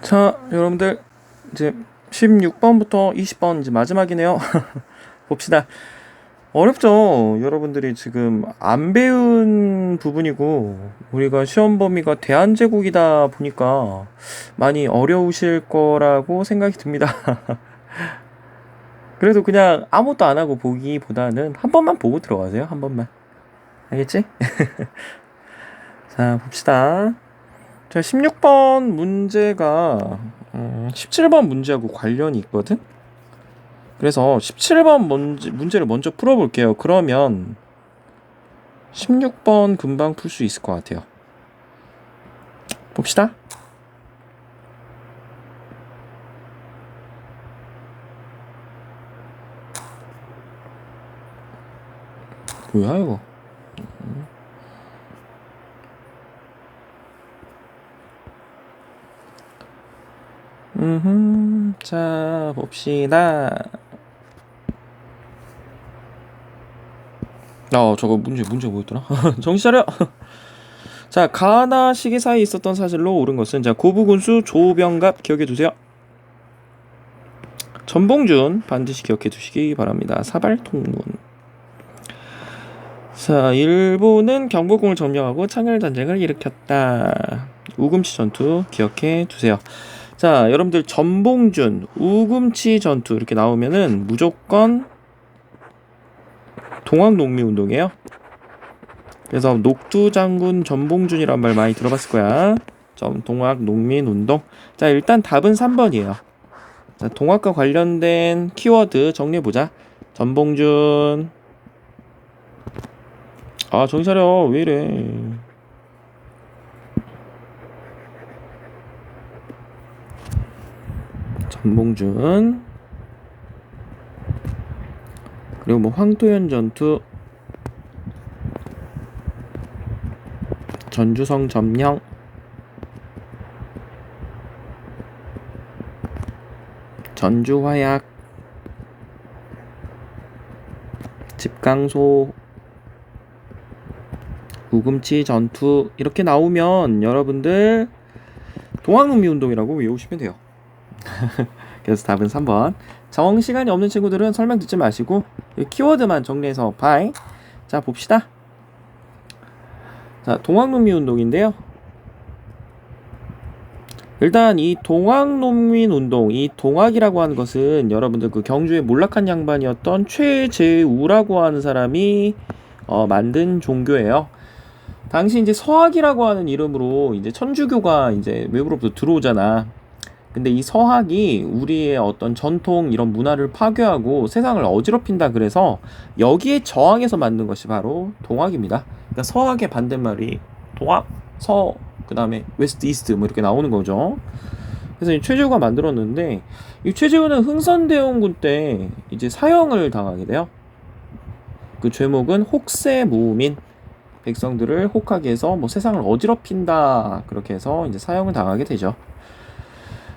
자, 여러분들 이제 16번부터 20번 이제 마지막이네요. 봅시다. 어렵죠. 여러분들이 지금 안 배운 부분이고 우리가 시험 범위가 대한제국이다 보니까 많이 어려우실 거라고 생각이 듭니다. 그래도 그냥 아무것도 안 하고 보기보다는 한 번만 보고 들어가세요. 한 번만. 알겠지? 자, 봅시다. 자, 16번 문제가 17번 문제하고 관련이 있거든? 그래서 17번 문제를 먼저 풀어볼게요. 그러면 16번 금방 풀 수 있을 것 같아요. 봅시다. 뭐야 이거? 자, 봅시다. 저거 문제 뭐였더라? 정신 차려! 자, 가나 시계 사이에 있었던 사실로 옳은 것은, 자, 고부군수 조병갑 기억해 두세요. 전봉준 반드시 기억해 두시기 바랍니다. 사발통문. 자, 일본은 경복궁을 점령하고 창렬전쟁을 일으켰다. 우금치 전투 기억해 두세요. 자, 여러분들 전봉준, 우금치 전투 이렇게 나오면은 무조건 동학농민운동이에요. 그래서 녹두장군 전봉준이란 말 많이 들어봤을 거야. 동학농민운동. 자, 일단 답은 3번이에요. 자, 동학과 관련된 키워드 정리해보자. 전봉준. 정신 차려. 왜 이래. 전봉준. 그리고 뭐 황토현 전투, 전주성 점령, 전주화약, 집강소, 우금치 전투 이렇게 나오면 여러분들 동학농민운동이라고 외우시면 돼요. 그래서 답은 3번. 정시간이 없는 친구들은 설명 듣지 마시고 키워드만 정리해서 바이. 자, 봅시다. 자, 동학농민운동인데요. 일단 이 동학농민운동, 이 동학이라고 하는 것은 여러분들 그 경주의 몰락한 양반이었던 최재우라고 하는 사람이 만든 종교예요. 당시 이제 서학이라고 하는 이름으로 이제 천주교가 이제 외부로부터 들어오잖아. 근데 이 서학이 우리의 어떤 전통 이런 문화를 파괴하고 세상을 어지럽힌다 그래서 여기에 저항해서 만든 것이 바로 동학입니다. 그러니까 서학의 반대말이 동학, 그 다음에 웨스트, 이스트 뭐 이렇게 나오는 거죠. 그래서 이 최재우가 만들었는데 이 최재우는 흥선대원군 때 이제 사형을 당하게 돼요. 그 죄목은 혹세무민, 백성들을 혹하게 해서 뭐 세상을 어지럽힌다 그렇게 해서 이제 사형을 당하게 되죠.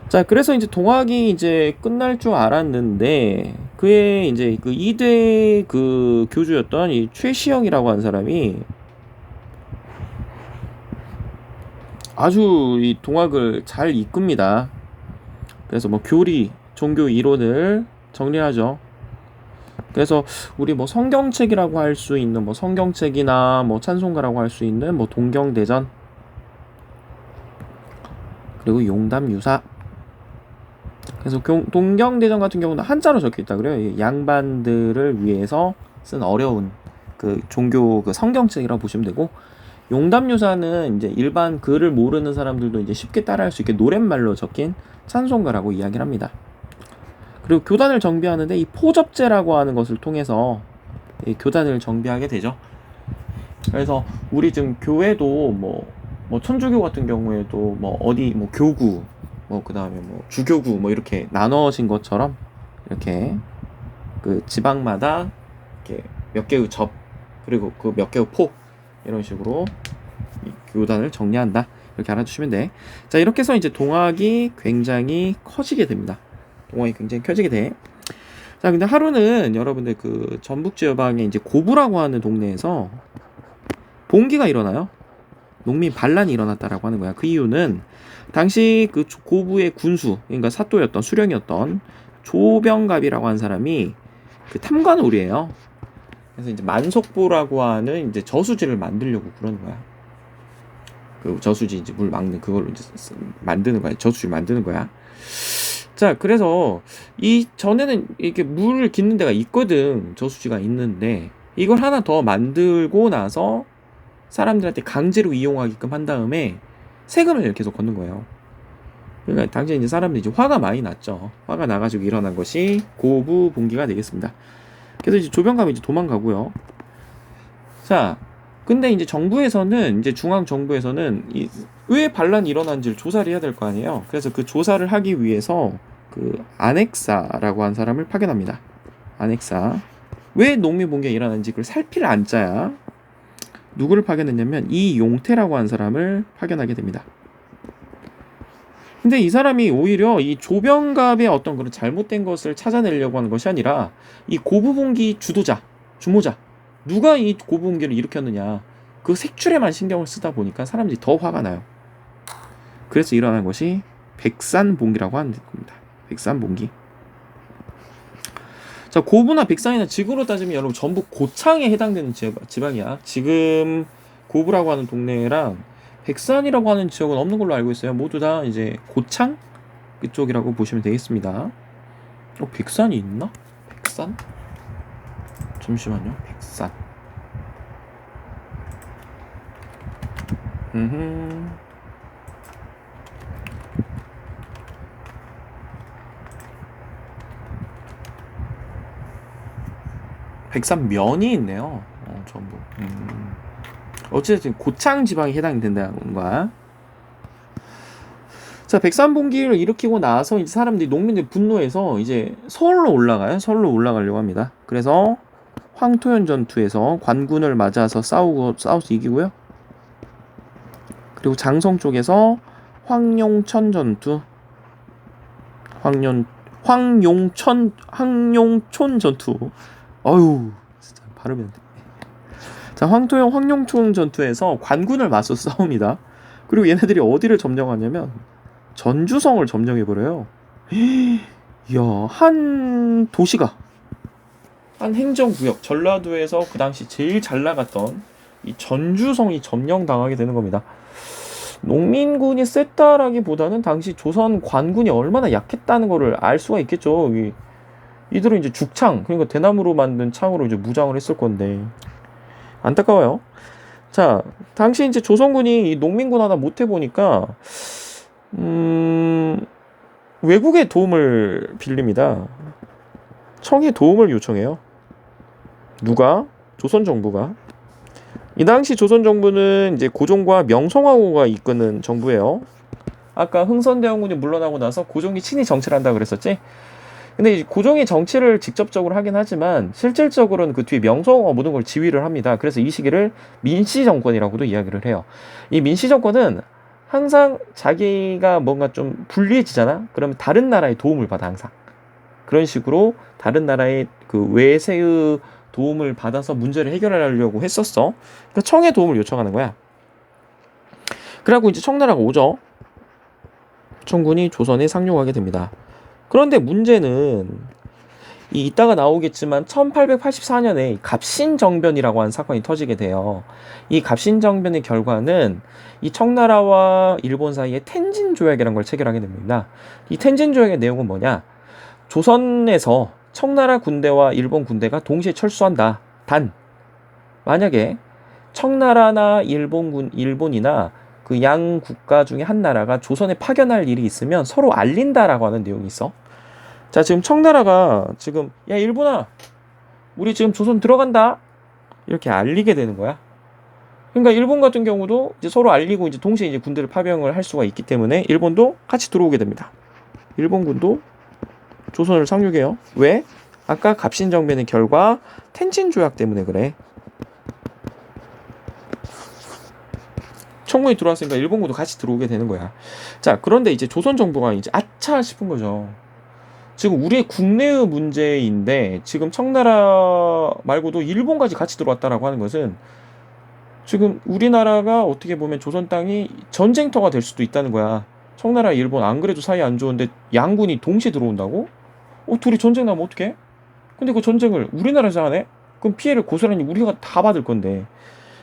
자, 그래서 이제 동학이 이제 끝날 줄 알았는데 그의 이제 그 2대 그 교주였던 이 최시영이라고 하는 사람이 아주 이 동학을 잘 이끕니다. 그래서 뭐 교리, 종교 이론을 정리하죠. 그래서 우리 뭐 성경책이라고 할 수 있는 뭐 성경책이나 뭐 찬송가라고 할 수 있는 뭐 동경대전, 그리고 용담유사. 그래서 동경대전 같은 경우는 한자로 적혀있다 그래요. 양반들을 위해서 쓴 어려운 그 종교 그 성경책이라고 보시면 되고, 용담유사는 이제 일반 글을 모르는 사람들도 이제 쉽게 따라할 수 있게 노랫말로 적힌 찬송가라고 이야기를 합니다. 그리고 교단을 정비하는데 이 포접제라고 하는 것을 통해서 이 교단을 정비하게 되죠. 그래서 우리 지금 교회도 뭐 천주교 같은 경우에도 뭐 어디 뭐 교구, 뭐 그 다음에 뭐 주교구 뭐 이렇게 나눠진 것처럼 이렇게 그 지방마다 이렇게 몇 개의 접, 그리고 그 몇 개의 포, 이런 식으로 이 교단을 정리한다, 이렇게 알아두시면 돼. 자, 이렇게 해서 이제 동학이 굉장히 커지게 됩니다. 동학이 굉장히 커지게 돼. 자, 근데 하루는 여러분들 그 전북 지여방에 이제 고부라고 하는 동네에서 봉기가 일어나요. 농민 반란이 일어났다라고 하는 거야. 그 이유는 당시 그 고부의 군수, 그러니까 사또였던 수령이었던 조병갑이라고 하는 사람이 그 탐관오리예요. 그래서 이제 만석보라고 하는 이제 저수지를 만들려고 그러는 거야. 그 저수지 이제 물 막는 그걸로 이제 만드는 거야. 저수지를 만드는 거야. 자, 그래서 이 전에는 이렇게 물을 깃는 데가 있거든. 저수지가 있는데 이걸 하나 더 만들고 나서 사람들한테 강제로 이용하게끔 한 다음에 세금을 계속 걷는 거예요. 그러니까 당시에 이제 사람들이 이제 화가 많이 났죠. 화가 나가지고 일어난 것이 고부봉기가 되겠습니다. 그래서 이제 조병갑이 이제 도망가고요. 자, 근데 이제 정부에서는 이제 중앙 정부에서는 왜 반란이 일어난지를 조사를 해야 될 거 아니에요. 그래서 그 조사를 하기 위해서 그 안핵사라고 한 사람을 파견합니다. 안핵사. 왜 농민봉기가 일어났는지 그걸 살필 안자야. 누구를 파견했냐면 이용태라고 한 사람을 파견하게 됩니다. 근데 이 사람이 오히려 이 조병갑의 어떤 그런 잘못된 것을 찾아내려고 하는 것이 아니라 이 고부봉기 주도자, 주모자, 누가 이 고부봉기를 일으켰느냐, 그 색출에만 신경을 쓰다 보니까 사람들이 더 화가 나요. 그래서 일어난 것이 백산봉기라고 하는 겁니다. 백산봉기. 자, 고부나 백산이나 지구로 따지면 여러분 전부 고창에 해당되는 지방이야. 지금 고부라고 하는 동네랑 백산이라고 하는 지역은 없는 걸로 알고 있어요. 모두 다 이제 고창 그쪽이라고 보시면 되겠습니다. 백산이 있나? 백산? 잠시만요. 백산. 백산면이 있네요. 전부. 어쨌든 고창 지방이 해당이 된다는 거야. 자, 백산봉기를 일으키고 나서 이제 사람들이 농민들 분노해서 이제 서울로 올라가요. 서울로 올라가려고 합니다. 그래서 황토현 전투에서 관군을 맞아서 싸워서 이기고요. 그리고 장성 쪽에서 황룡천 전투, 황룡촌 전투. 어휴, 진짜 발음이 안 돼. 자, 황룡촌 전투에서 관군을 맞서 싸웁니다. 그리고 얘네들이 어디를 점령하냐면 전주성을 점령해버려요. 이야, 한 도시가, 한 행정구역, 전라도에서 그 당시 제일 잘 나갔던 이 전주성이 점령당하게 되는 겁니다. 농민군이 셌다라기보다는 당시 조선 관군이 얼마나 약했다는 거를 알 수가 있겠죠. 이들은 이제 죽창, 그러니까 대나무로 만든 창으로 이제 무장을 했을 건데 안타까워요. 자, 당시 이제 조선군이 이 농민군 하나 못 해보니까 외국의 도움을 빌립니다. 청의 도움을 요청해요. 누가? 조선 정부가. 이 당시 조선 정부는 이제 고종과 명성황후가 이끄는 정부예요. 아까 흥선대원군이 물러나고 나서 고종이 친히 정치를 한다 그랬었지? 근데 이제 고종이 정치를 직접적으로 하긴 하지만 실질적으로는 그 뒤에 명성황후가 모든 걸 지휘를 합니다. 그래서 이 시기를 민씨 정권이라고도 이야기를 해요. 이 민씨 정권은 항상 자기가 뭔가 좀 불리해지잖아? 그러면 다른 나라의 도움을 받아, 항상. 그런 식으로 다른 나라의 그 외세의 도움을 받아서 문제를 해결하려고 했었어. 그러니까 청의 도움을 요청하는 거야. 그래갖고 이제 청나라가 오죠. 청군이 조선에 상륙하게 됩니다. 그런데 문제는 이따가 나오겠지만 1884년에 갑신정변이라고 하는 사건이 터지게 돼요. 이 갑신정변의 결과는 이 청나라와 일본 사이에 텐진조약이라는 걸 체결하게 됩니다. 이 텐진조약의 내용은 뭐냐? 조선에서 청나라 군대와 일본 군대가 동시에 철수한다. 단 만약에 청나라나 일본이나 그 양 국가 중에 한 나라가 조선에 파견할 일이 있으면 서로 알린다라고 하는 내용이 있어. 자, 지금 청나라가 지금 야, 일본아, 우리 지금 조선 들어간다, 이렇게 알리게 되는 거야. 그러니까 일본 같은 경우도 이제 서로 알리고 이제 동시에 이제 군대를 파병을 할 수가 있기 때문에 일본도 같이 들어오게 됩니다. 일본군도 조선을 상륙해요. 왜? 아까 갑신정변의 결과 텐진조약 때문에 그래. 청군이 들어왔으니까 일본군도 같이 들어오게 되는 거야. 자, 그런데 이제 조선 정부가 이제 아차 싶은 거죠. 지금 우리의 국내의 문제인데 지금 청나라 말고도 일본까지 같이 들어왔다라고 하는 것은 지금 우리나라가 어떻게 보면 조선 땅이 전쟁터가 될 수도 있다는 거야. 청나라 일본 안 그래도 사이 안 좋은데 양군이 동시에 들어온다고? 둘이 전쟁 나면 어떡해? 근데 그 전쟁을 우리나라에서 하네? 그럼 피해를 고스란히 우리가 다 받을 건데.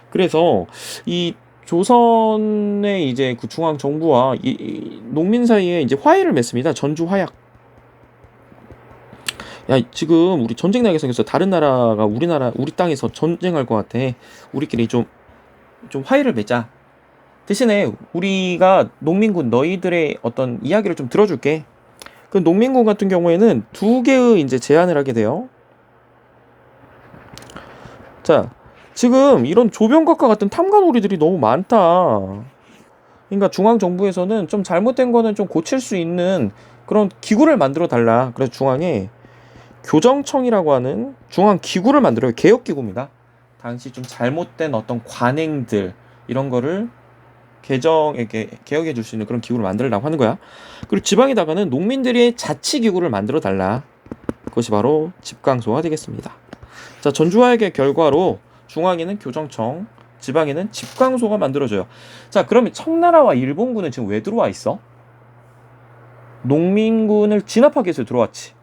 그래서 이 조선의 이제 그 중앙 정부와 이 농민 사이에 이제 화해를 맺습니다. 전주 화약. 야, 지금 우리 전쟁 나게 생겼어. 다른 나라가 우리 땅에서 전쟁할 것 같아. 우리끼리 좀 화해를 맺자. 대신에 우리가 농민군 너희들의 어떤 이야기를 좀 들어줄게. 그 농민군 같은 경우에는 두 개의 이제 제안을 하게 돼요. 자, 지금 이런 조병각과 같은 탐관오리들이 너무 많다. 그러니까 중앙정부에서는 좀 잘못된 거는 좀 고칠 수 있는 그런 기구를 만들어 달라. 그래서 중앙에 교정청이라고 하는 중앙 기구를 만들어요. 개혁기구입니다. 당시 좀 잘못된 어떤 관행들 이런 거를 개혁해 줄 수 있는 그런 기구를 만들려고 하는 거야. 그리고 지방에다가는 농민들의 자치기구를 만들어 달라. 그것이 바로 집강소가 되겠습니다. 자, 전주화약의 결과로 중앙에는 교정청, 지방에는 집강소가 만들어져요. 자, 그러면 청나라와 일본군은 지금 왜 들어와 있어? 농민군을 진압하기 위해서 들어왔지.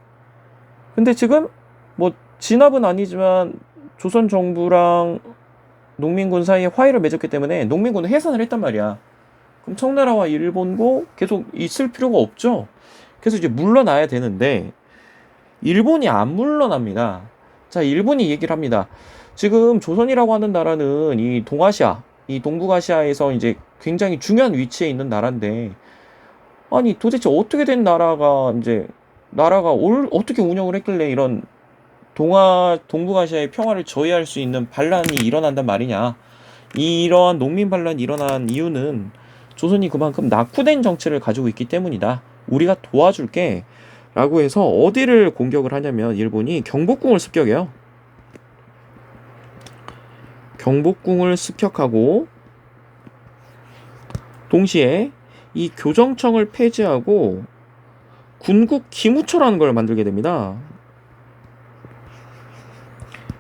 근데 지금 뭐 진압은 아니지만 조선 정부랑 농민군 사이에 화해를 맺었기 때문에 농민군은 해산을 했단 말이야. 그럼 청나라와 일본고 계속 있을 필요가 없죠. 그래서 이제 물러나야 되는데 일본이 안 물러납니다. 자, 일본이 얘기를 합니다. 지금 조선이라고 하는 나라는 이 동아시아, 이 동북아시아에서 이제 굉장히 중요한 위치에 있는 나라인데, 아니 도대체 어떻게 된 나라가 어떻게 운영을 했길래 이런 동북아시아의 평화를 저해할 수 있는 반란이 일어난단 말이냐. 이러한 농민 반란이 일어난 이유는 조선이 그만큼 낙후된 정치를 가지고 있기 때문이다. 우리가 도와줄게. 라고 해서 어디를 공격을 하냐면 일본이 경복궁을 습격해요. 경복궁을 습격하고 동시에 이 교정청을 폐지하고 군국 기무처라는 걸 만들게 됩니다.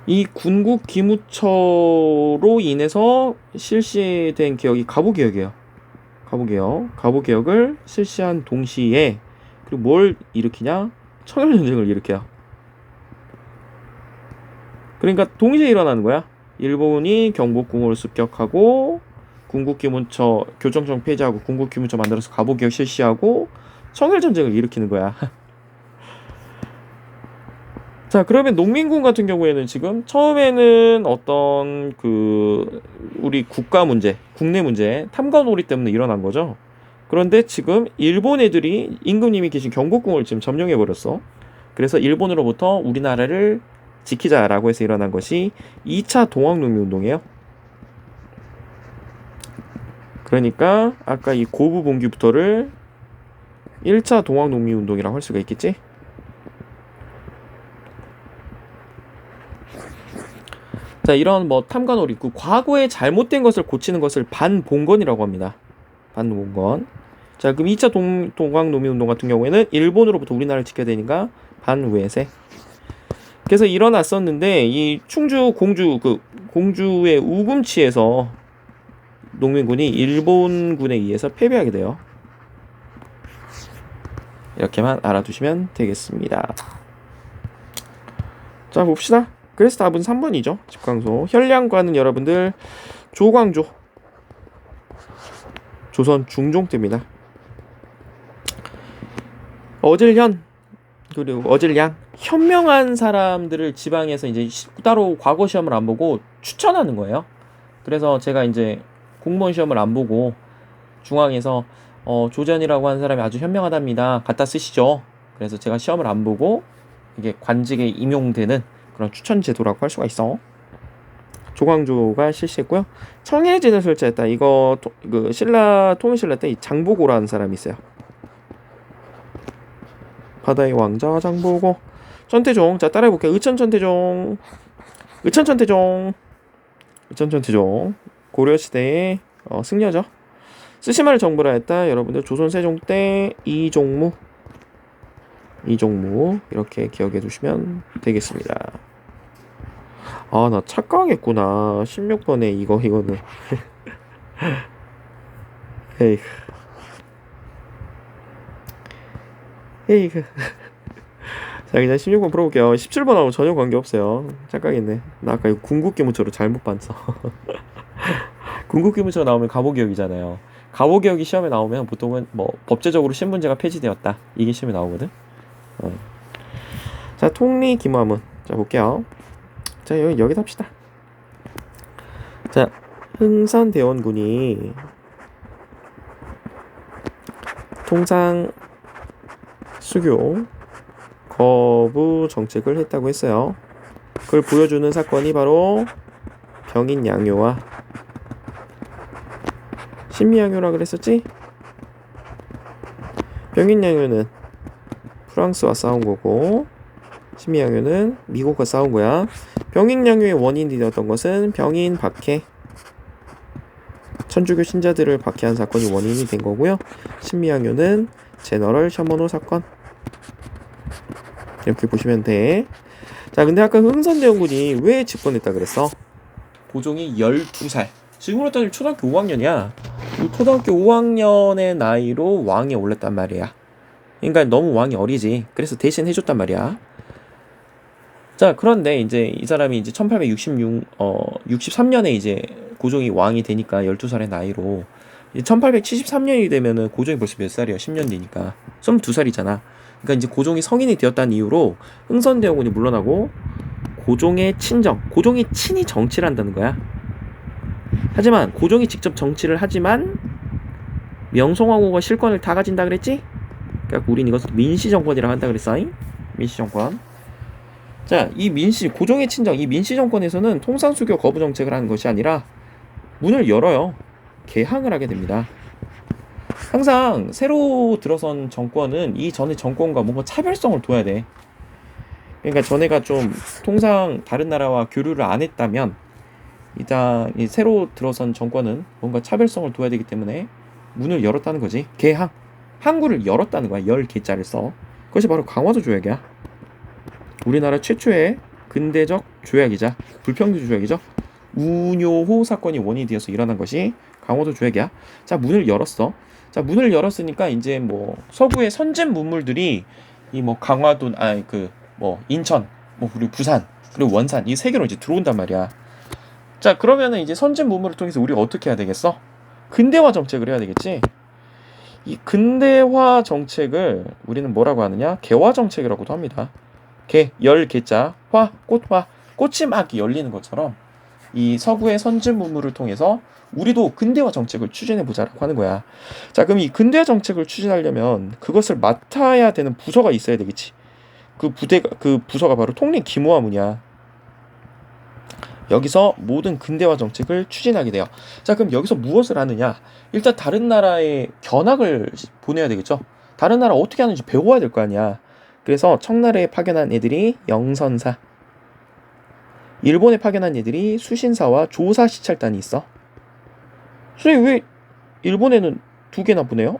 이 군국 기무처로 인해서 실시된 개혁이 가보개혁이에요. 가보개혁을 실시한 동시에 그리고 뭘 일으키냐? 청일전쟁을 일으켜요. 그러니까 동시에 일어나는 거야. 일본이 경복궁을 습격하고 군국기문처 교정청 폐지하고 군국기문처 만들어서 가보개혁 실시하고 청일전쟁을 일으키는 거야. 자, 그러면 농민군 같은 경우에는 지금 처음에는 어떤 우리 국가 문제, 국내 문제, 탐관오리 때문에 일어난 거죠. 그런데 지금 일본 애들이 임금님이 계신 경복궁을 지금 점령해 버렸어. 그래서 일본으로부터 우리나라를 지키자라고 해서 일어난 것이 2차 동학농민운동이에요. 그러니까 아까 이 고부봉기부터를 1차 동학농민운동이라고 할 수가 있겠지. 자, 이런 뭐 탐관오리, 과거에 잘못된 것을 고치는 것을 반봉건이라고 합니다. 반봉건. 자, 그럼 2차 동학농민운동 같은 경우에는 일본으로부터 우리나라를 지켜야 되니까 반외세. 그래서 일어났었는데 이 충주 공주의 우금치에서 농민군이 일본군에 의해서 패배하게 돼요. 이렇게만 알아두시면 되겠습니다. 자, 봅시다. 그래서 답은 3번이죠. 집강소. 현량관은 여러분들 조광조, 조선 중종 때입니다. 어질현 그리고 어질양, 현명한 사람들을 지방에서 이제 따로 과거 시험을 안 보고 추천하는 거예요. 그래서 제가 이제 공무원 시험을 안 보고 중앙에서 조전이라고 하는 사람이 아주 현명하답니다. 갖다 쓰시죠. 그래서 제가 시험을 안 보고 이게 관직에 임용되는 그런 추천 제도라고 할 수가 있어. 조광조가 실시했고요. 청해진을 설치했다. 이거 신라 통일신라 때 장보고라는 사람이 있어요. 바다의 왕자 장보고. 천태종. 자, 따라해볼게요. 의천천태종. 고려시대의 승려죠. 쓰시마를 정부라 했다. 여러분들 조선 세종 때 이종무 이렇게 기억해 두시면 되겠습니다. 아, 나 착각했구나. 16번에 이거는. 에이, 에이. 자, 그냥 16번 풀어볼게요. 17번하고 전혀 관계없어요. 착각했네. 나 아까 이거 궁극기문초로 잘못 봤어. 궁극기문초가 나오면 가보기역이잖아요. 가보기역이 시험에 나오면 보통은 뭐 법제적으로 신분제가 폐지되었다. 이게 시험에 나오거든. 어. 자, 통리 기무화문. 자, 볼게요. 자, 여기다 합시다. 자, 흥선대원군이 통상 수교 거부 정책을 했다고 했어요. 그걸 보여주는 사건이 바로 병인 양요와 신미 양요라 그랬었지? 병인 양요는 프랑스와 싸운 거고 신미 양요는 미국과 싸운 거야. 병인 양요의 원인이 되었던 것은 병인 박해, 천주교 신자들을 박해한 사건이 원인이 된 거고요. 신미 양요는 제너럴 셔먼호 사건. 이렇게 보시면 돼. 자, 근데 아까 흥선대원군이 왜 집권했다 그랬어? 고종이 12살. 지금으로 따지면 초등학교 5학년이야. 초등학교 5학년의 나이로 왕에 올랐단 말이야. 그러니까 너무 왕이 어리지. 그래서 대신 해줬단 말이야. 자, 그런데 이제 이 사람이 이제 1863년에 이제 고종이 왕이 되니까 12살의 나이로 1873년이 되면은 고종이 벌써 몇 살이야? 10년 뒤니까 22살이잖아. 그러니까 이제 고종이 성인이 되었다는 이유로 흥선대원군이 물러나고 고종의 친정, 고종이 친히 정치를 한다는 거야. 하지만 고종이 직접 정치를 하지만 명성황후가 실권을 다 가진다 그랬지? 그러니까 우린 이것을 민시정권이라고 한다 그랬어. 민시정권. 자, 이 고종의 친정, 이 민시정권에서는 통상수교 거부 정책을 하는 것이 아니라 문을 열어요. 개항을 하게 됩니다. 항상 새로 들어선 정권은 이 전에 정권과 뭔가 차별성을 둬야 돼. 그러니까 전에가 좀 통상 다른 나라와 교류를 안 했다면 일단 이 새로 들어선 정권은 뭔가 차별성을 둬야 되기 때문에 문을 열었다는 거지. 개항. 항구를 열었다는 거야. 열 개자를 써. 그것이 바로 강화도 조약이야. 우리나라 최초의 근대적 조약이자 불평등 조약이죠. 우뇨호 사건이 원인이 되어서 일어난 것이 강화도 조약이야. 자, 문을 열었어. 자, 문을 열었으니까 이제 뭐 서구의 선진 문물들이 이 뭐 강화도 인천 뭐 그리고 부산 그리고 원산 이 세 개로 이제 들어온단 말이야. 자, 그러면은 이제 선진 문물을 통해서 우리가 어떻게 해야 되겠어? 근대화 정책을 해야 되겠지. 이 근대화 정책을 우리는 뭐라고 하느냐? 개화 정책이라고도 합니다. 열 개자, 꽃화, 꽃이 막 열리는 것처럼 이 서구의 선진 문물을 통해서 우리도 근대화 정책을 추진해 보자라고 하는 거야. 자, 그럼 이 근대화 정책을 추진하려면 그것을 맡아야 되는 부서가 있어야 되겠지. 그 부서가 바로 통립기무화문이야. 여기서 모든 근대화 정책을 추진하게 돼요. 자, 그럼 여기서 무엇을 하느냐? 일단 다른 나라에 견학을 보내야 되겠죠. 다른 나라 어떻게 하는지 배워야 될 거 아니야. 그래서 청나라에 파견한 애들이 영선사, 일본에 파견한 애들이 수신사와 조사시찰단이 있어. 선생님, 왜 일본에는 2개나 보내요?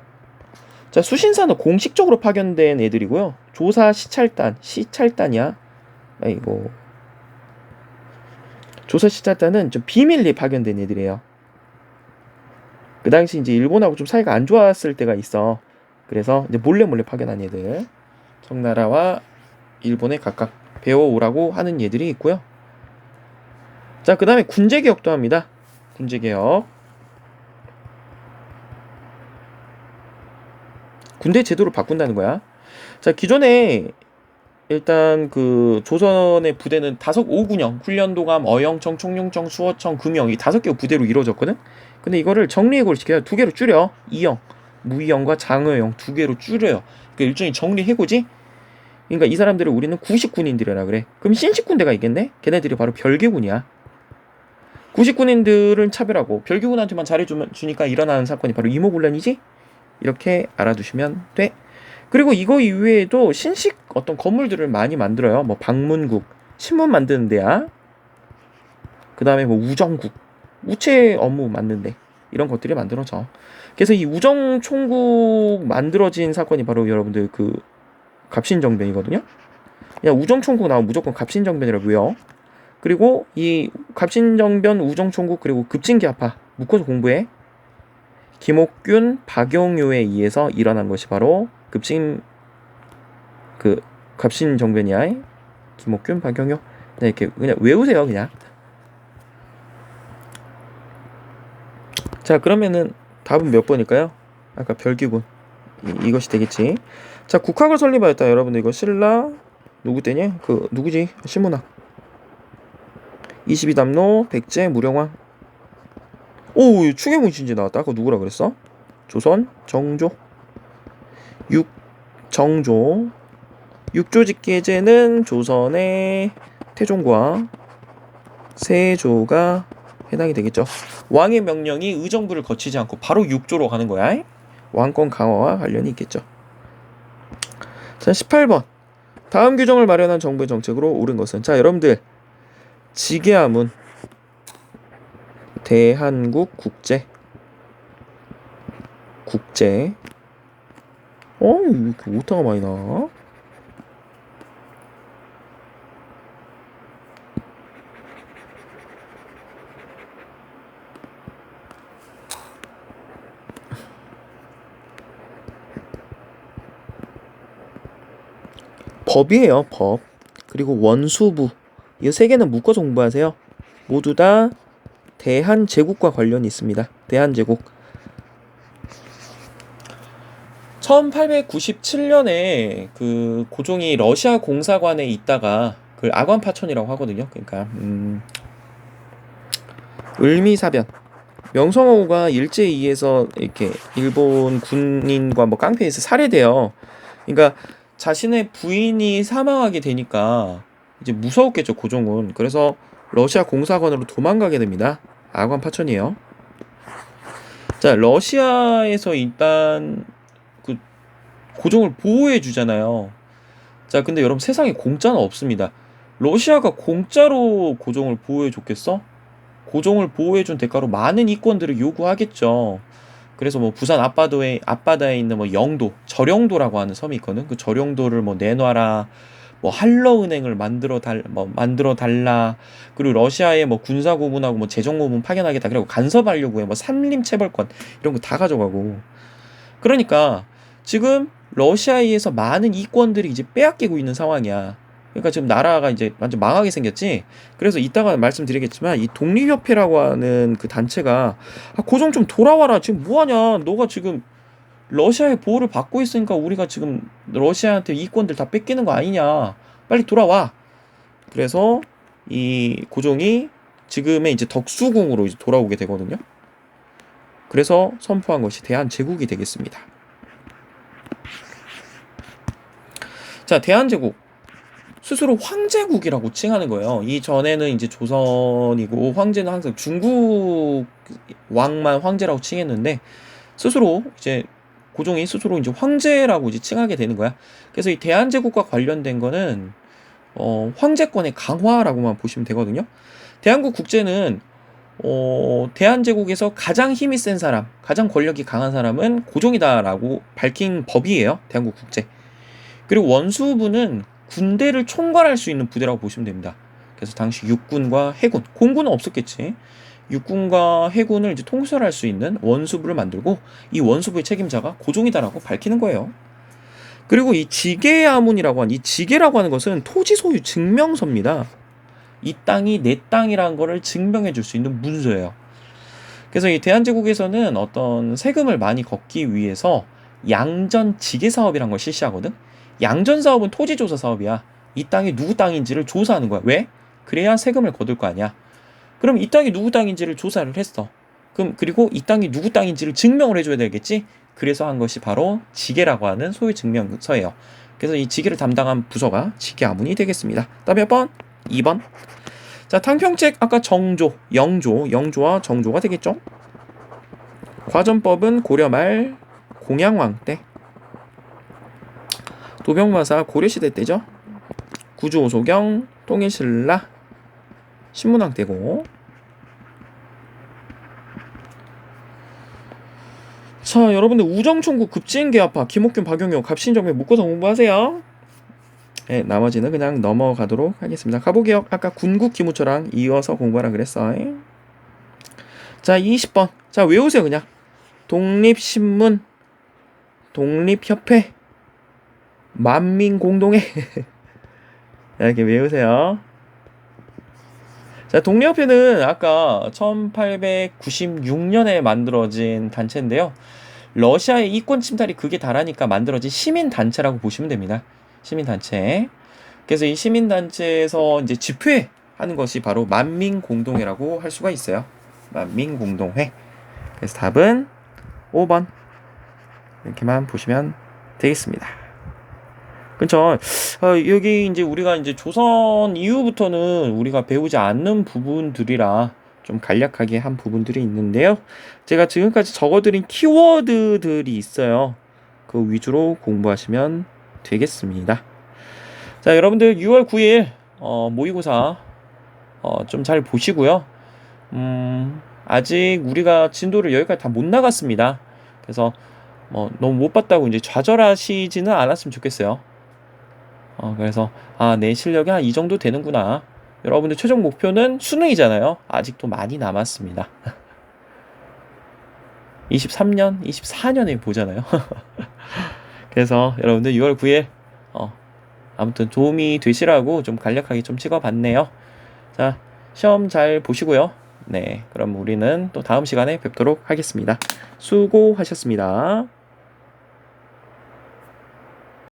자, 수신사는 공식적으로 파견된 애들이고요. 시찰단이야. 아이고. 조사시찰단은 좀 비밀리에 파견된 애들이에요. 그 당시 이제 일본하고 좀 사이가 안 좋았을 때가 있어. 그래서 이제 몰래 파견한 애들. 청나라와 일본에 각각 배워오라고 하는 얘들이 있고요. 자, 그 다음에 군제개혁도 합니다. 군제개혁. 군대 제도를 바꾼다는 거야. 자, 기존에 일단 그 조선의 부대는 5군형, 훈련도감, 어영청, 총룡청, 수어청, 금영 이 5개 부대로 이루어졌거든. 근데 이거를 정리해고를 시켜요. 2개로 줄여. 이영, 무이영과 장의영 2개로 줄여요. 그러니까 일종의 정리해고지. 그러니까 이 사람들을 우리는 구식군인들이라 그래. 그럼 신식군대가 있겠네? 걔네들이 바로 별개군이야. 구식군인들은 차별하고 별개군한테만 잘해주니까 일어나는 사건이 바로 이모군란이지? 이렇게 알아두시면 돼. 그리고 이거 이외에도 신식 어떤 건물들을 많이 만들어요. 뭐 방문국, 신문 만드는 데야. 그 다음에 뭐 우정국, 우체 업무 만드는 데. 이런 것들이 만들어져. 그래서 이 우정총국 만들어진 사건이 바로 여러분들 그 갑신정변이거든요. 그냥 우정총국 나오면 무조건 갑신정변이라고 해요. 그리고 이 갑신정변, 우정총국, 그리고 급진기아파 묶어서 공부해. 김옥균, 박용효에 의해서 일어난 것이 바로 갑신정변이야. 김옥균, 박용효. 네, 이렇게 그냥 외우세요, 그냥. 자, 그러면은 답은 몇 번일까요? 아까 별기군. 이것이 되겠지. 자, 국학을 설립하였다. 여러분들 이거 신라 누구 때냐? 누구지? 신문학. 22담로, 백제, 무령왕. 오, 추계문 신제 나왔다. 그거 누구라 그랬어? 조선 정조. 정조. 육조직계제는 조선의 태종과 세조가 해당이 되겠죠. 왕의 명령이 의정부를 거치지 않고 바로 육조로 가는 거야. 왕권 강화와 관련이 있겠죠. 자, 18번. 다음 규정을 마련한 정부의 정책으로 옳은 것은? 자, 여러분들 지계하문 대한국 국제 왜 이렇게 오타가 많이 나와? 법이에요, 법. 그리고 원수부. 이 세 개는 묶어서 공부하세요. 모두 다 대한제국과 관련이 있습니다. 대한제국. 1897년에 그 고종이 러시아 공사관에 있다가 그 아관파천이라고 하거든요. 그러니까 을미사변. 명성황후가 일제에 의해서 이렇게 일본 군인과 뭐 깡패에서 살해돼요. 그러니까 자신의 부인이 사망하게 되니까 이제 무서웠겠죠, 고종은. 그래서 러시아 공사관으로 도망가게 됩니다. 아관파천이에요. 자, 러시아에서 일단 그 고종을 보호해 주잖아요. 자, 근데 여러분 세상에 공짜는 없습니다. 러시아가 공짜로 고종을 보호해 줬겠어? 고종을 보호해 준 대가로 많은 이권들을 요구하겠죠. 그래서 뭐 부산 앞바다에 있는 뭐 영도, 절영도라고 하는 섬이 있거든. 그 절영도를 뭐 내놔라. 뭐 한러은행을 만들어 달라. 그리고 러시아에 뭐 군사 고문하고 뭐 재정 고문 파견하겠다. 그리고 간섭하려고 해. 뭐 산림 체벌권 이런 거 다 가져가고. 그러니까 지금 러시아에 의해서 많은 이권들이 이제 빼앗기고 있는 상황이야. 그러니까 지금 나라가 이제 완전 망하게 생겼지. 그래서 이따가 말씀드리겠지만 이 독립협회라고 하는 그 단체가 고종 좀 돌아와라. 지금 뭐하냐. 너가 지금 러시아의 보호를 받고 있으니까 우리가 지금 러시아한테 이권들 다 뺏기는 거 아니냐. 빨리 돌아와. 그래서 이 고종이 지금의 이제 덕수궁으로 이제 돌아오게 되거든요. 그래서 선포한 것이 대한제국이 되겠습니다. 자, 대한제국. 스스로 황제국이라고 칭하는 거예요. 이 전에는 이제 조선이고 황제는 항상 중국 왕만 황제라고 칭했는데 스스로 이제 고종이 스스로 이제 황제라고 이제 칭하게 되는 거야. 그래서 이 대한제국과 관련된 거는 황제권의 강화라고만 보시면 되거든요. 대한국 국제는 대한제국에서 가장 힘이 센 사람, 가장 권력이 강한 사람은 고종이다라고 밝힌 법이에요. 대한국 국제. 그리고 원수부는 군대를 총괄할 수 있는 부대라고 보시면 됩니다. 그래서 당시 육군과 해군, 공군은 없었겠지. 육군과 해군을 이제 통솔할 수 있는 원수부를 만들고 이 원수부의 책임자가 고종이다라고 밝히는 거예요. 그리고 이 지계야문이라고 하는 이 지계라고 하는 것은 토지 소유 증명서입니다. 이 땅이 내 땅이라는 거를 증명해 줄 수 있는 문서예요. 그래서 이 대한제국에서는 어떤 세금을 많이 걷기 위해서 양전 지계 사업이라는 걸 실시하거든. 양전 사업은 토지 조사 사업이야. 이 땅이 누구 땅인지를 조사하는 거야. 왜? 그래야 세금을 거둘 거 아니야. 그럼 이 땅이 누구 땅인지를 조사를 했어. 그리고 이 땅이 누구 땅인지를 증명을 해줘야 되겠지. 그래서 한 것이 바로 지계라고 하는 소유 증명서예요. 그래서 이 지계를 담당한 부서가 지계아문이 되겠습니다. 답이 몇 번? 2번. 자, 탕평책 아까 영조와 정조가 되겠죠. 과전법은 고려 말 공양왕 때. 도병마사 고려시대 때죠. 구주오소경 통일신라 신문왕 때고. 자, 여러분들 우정총국 급진개합파 김옥균 박용효 갑신정변 묶어서 공부하세요. 네, 나머지는 그냥 넘어가도록 하겠습니다. 가보기역 아까 군국 기무처랑 이어서 공부하라 그랬어. 자, 20번. 자, 외우세요 그냥. 독립신문, 독립협회, 만민공동회. 이렇게 외우세요. 자, 독립협회는 아까 1896년에 만들어진 단체인데요. 러시아의 이권 침탈이 극에 달하니까 만들어진 시민단체라고 보시면 됩니다. 시민단체. 그래서 이 시민단체에서 이제 집회하는 것이 바로 만민공동회라고 할 수가 있어요. 만민공동회. 그래서 답은 5번. 이렇게만 보시면 되겠습니다. 그쵸? 여기 이제 우리가 이제 조선 이후부터는 우리가 배우지 않는 부분들이라 좀 간략하게 한 부분들이 있는데요. 제가 지금까지 적어드린 키워드들이 있어요. 그 위주로 공부하시면 되겠습니다. 자, 여러분들 6월 9일 모의고사 좀 잘 보시고요. 아직 우리가 진도를 여기까지 다 못 나갔습니다. 그래서 너무 못 봤다고 이제 좌절하시지는 않았으면 좋겠어요. 그래서 내 실력이 한 이 정도 되는구나. 여러분들 최종 목표는 수능이잖아요. 아직도 많이 남았습니다. 23년, 24년에 보잖아요. 그래서 여러분들 6월 9일 아무튼 도움이 되시라고 좀 간략하게 좀 찍어봤네요. 자, 시험 잘 보시고요. 네, 그럼 우리는 또 다음 시간에 뵙도록 하겠습니다. 수고하셨습니다.